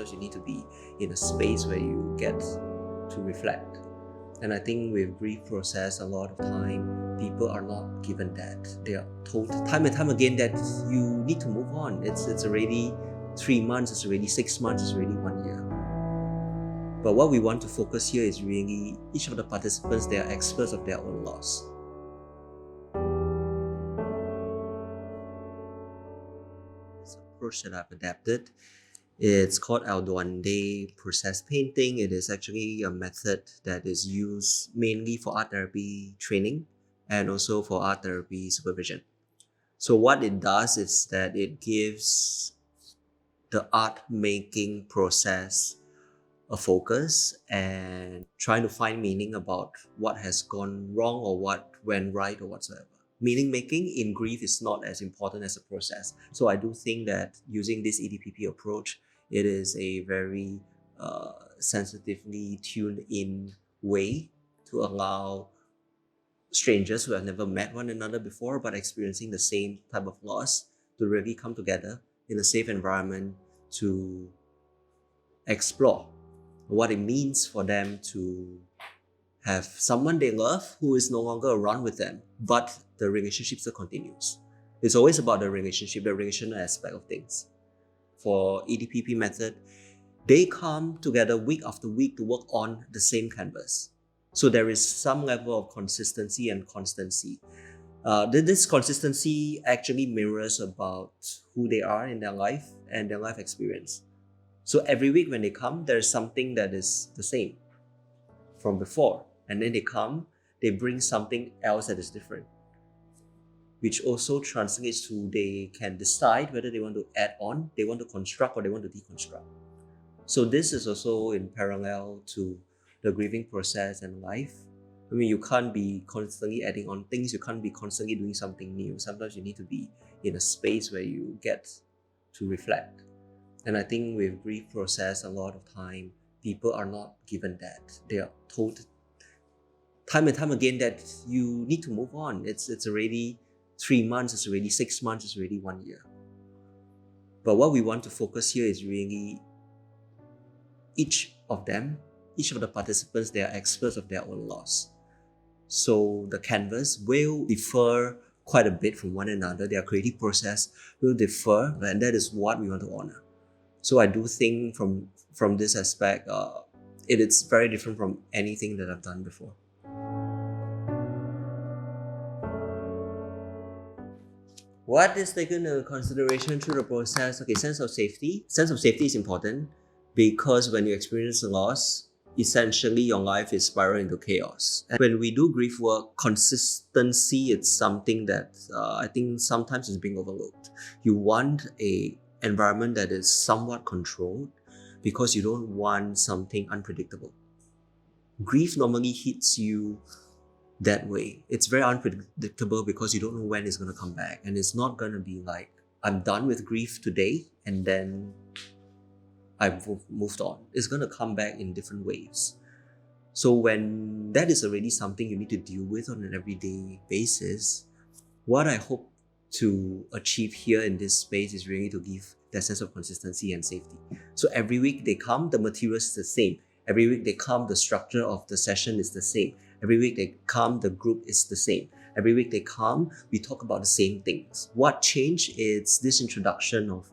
sometimes you need to be in a space where you get to reflect. And I think with grief process, a lot of time, people are not given that. They are told time and time again that you need to move on. It's already 3 months, it's already 6 months, it's already 1 year. But what we want to focus here is really each of the participants, they are experts of their own loss. This approach that I've adapted, it's called Aldoande process painting. It is actually a method that is used mainly for art therapy training and also for art therapy supervision. So what it does is that it gives the art making process a focus and trying to find meaning about what has gone wrong or what went right or whatsoever. Meaning making in grief is not as important as a process. So I do think that using this EDPP approach, it is a very sensitively tuned in way to allow strangers who have never met one another before but experiencing the same type of loss to really come together in a safe environment to explore what it means for them to have someone they love who is no longer around with them, but the relationship still continues. It's always about the relational aspect of things. For EDPP method, they come together week after week to work on the same canvas. So there is some level of consistency and constancy. This consistency actually mirrors about who they are in their life and their life experience. So every week when they come, there's something that is the same from before. And then they come, they bring something else that is different, which also translates to they can decide whether they want to add on, they want to construct, or they want to deconstruct. So this is also in parallel to the grieving process and life. I mean, you can't be constantly adding on things, you can't be constantly doing something new. Sometimes you need to be in a space where you get to reflect. And I think with grief process, a lot of time, people are not given that. They are told time and time again that you need to move on. It's already 3 months, it's already 6 months, it's already 1 year. But what we want to focus here is really each of the participants, they are experts of their own loss. So the canvas will differ quite a bit from one another. Their creative process will differ, and that is what we want to honor. So I do think from this aspect, it is very different from anything that I've done before. What is taken into consideration through the process? Okay, sense of safety. Sense of safety is important because when you experience a loss, essentially your life is spiraling into chaos. And when we do grief work, consistency is something that I think sometimes is being overlooked. You want a environment that is somewhat controlled because you don't want something unpredictable. Grief normally hits you that way. It's very unpredictable because you don't know when it's going to come back, and it's not going to be like I'm done with grief today and then I've moved on. It's going to come back in different waves. So when that is already something you need to deal with on an everyday basis, what I hope to achieve here in this space is really to give that sense of consistency and safety. So every week they come, the material is the same. Every week they come, the structure of the session is the same. Every week they come, the group is the same. Every week they come, we talk about the same things. What changed is this introduction of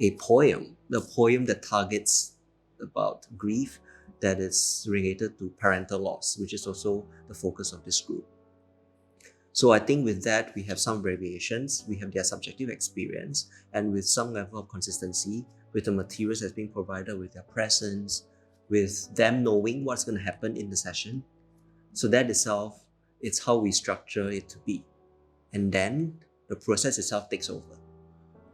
a poem, the poem that targets about grief that is related to parental loss, which is also the focus of this group. So I think with that, we have some variations, we have their subjective experience, and with some level of consistency, with the materials that's being provided, with their presence, with them knowing what's going to happen in the session. So that itself, it's how we structure it to be. And then the process itself takes over.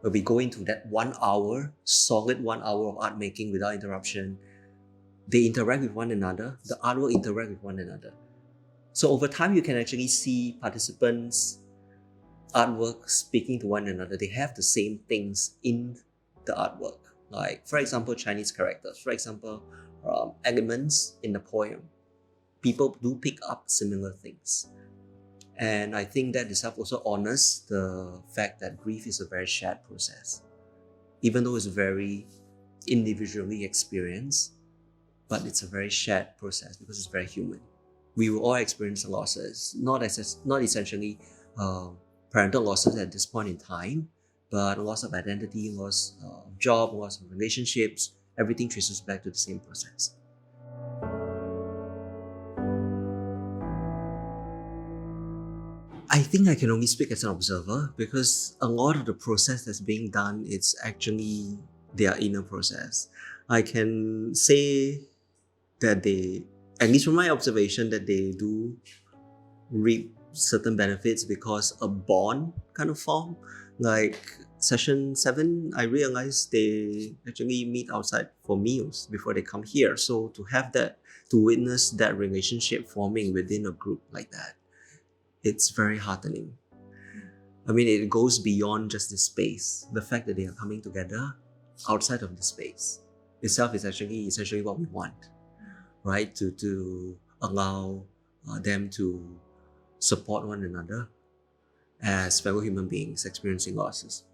Where we go into that 1 hour, solid 1 hour of art making without interruption. They interact with one another, the art will interact with one another. So over time, you can actually see participants' artwork speaking to one another. They have the same things in the artwork. Like, for example, Chinese characters. For example, elements in the poem. People do pick up similar things. And I think that itself also honors the fact that grief is a very shared process. Even though it's very individually experience, but it's a very shared process because it's very human. We will all experience losses, not essentially parental losses at this point in time, but loss of identity, loss of job, loss of relationships. Everything traces back to the same process. I think I can only speak as an observer because a lot of the process that's being done, it's actually their inner process. I can say that they, at least from my observation, that they do reap certain benefits because a bond kind of form. Like session 7, I realized they actually meet outside for meals before they come here. So to have that, to witness that relationship forming within a group like that, it's very heartening. I mean, it goes beyond just the space. The fact that they are coming together outside of the space itself is actually essentially what we want, right? To allow them to support one another as fellow human beings experiencing losses.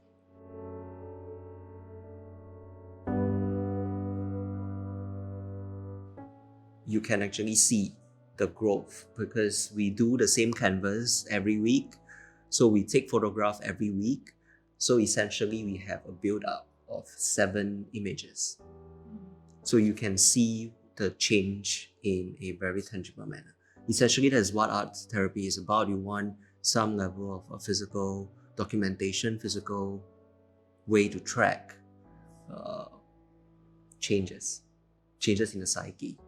You can actually see the growth because we do the same canvas every week. So we take photographs every week. So essentially we have a build up of 7 images. So you can see the change in a very tangible manner. Essentially, that's what art therapy is about. You want some level of a physical documentation, physical way to track uh, changes in the psyche.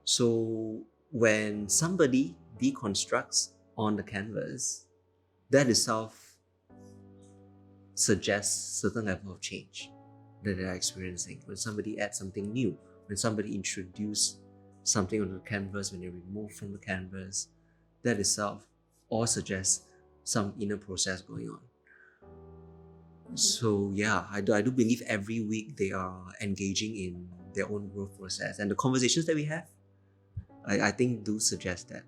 So when somebody deconstructs on the canvas, that itself suggests certain level of change that they're experiencing. When somebody adds something new, when somebody introduces something onto the canvas, when they remove from the canvas, that itself all suggests some inner process going on. So yeah, I do believe every week they are engaging in their own growth process, and the conversations that we have, I think do suggest that.